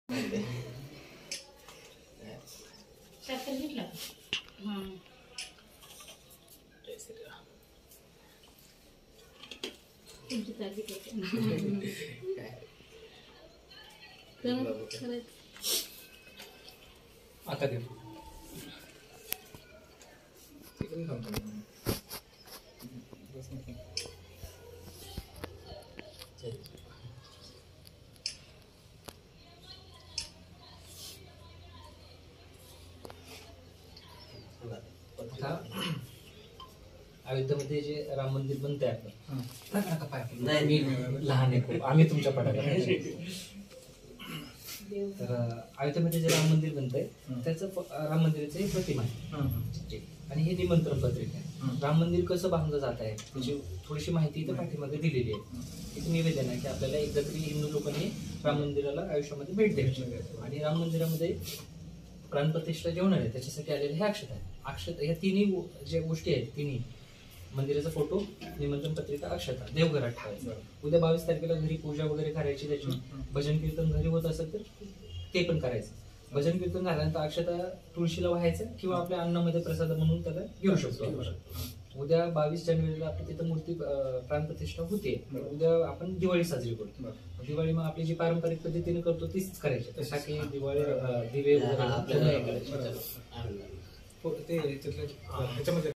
आता दे अयोध्येमध्ये जे राम मंदिर बनते आपलं नाही, मी लहान आहे खूप, आम्ही तुमच्या पडायला. तर अयोध्येमध्ये जे राम मंदिर बनतंय त्याचं राम मंदिराचं एक प्रतिमा आहे आणि हे निमंत्रण पत्रिका आहे. राम मंदिर कसं बांधलं जात आहे त्याची थोडीशी माहिती इथं पाठीमागे दिलेली आहे. एक निवेदन आहे की आपल्याला एकदा तरी हिंदू लोकांनी राम मंदिराला आयुष्यामध्ये भेट द्यायची आणि राम मंदिरामध्ये प्राणप्रतिष्ठा जे होणार आहे त्याच्यासाठी आलेले हे अक्षत आहे. अक्षत ह्या तिन्ही ज्या गोष्टी आहेत, तिन्ही मंदिराचा फोटो, निमंत्रण पत्रिका, अक्षता देवघरात ठेवायचं. उद्या 22 तारखेला घरी पूजा वगैरे करायची, त्याची भजन कीर्तन घरी होत असेल तर ते पण करायचं. भजन कीर्तन झाल्यानंतर अक्षता तुळशीला व्हायचं किंवा आपल्या अन्नामध्ये प्रसाद म्हणून त्याला घेऊ शकतो. उद्या 22 जानेवारीला आपली तिथं मूर्ती प्राणप्रतिष्ठा होते. उद्या आपण दिवाळी साजरी करतो. दिवाळी मग आपली जी पारंपरिक पद्धतीने करतो तीच करायची. फटाके, दिवाळी, दिवे वगैरे करायचे.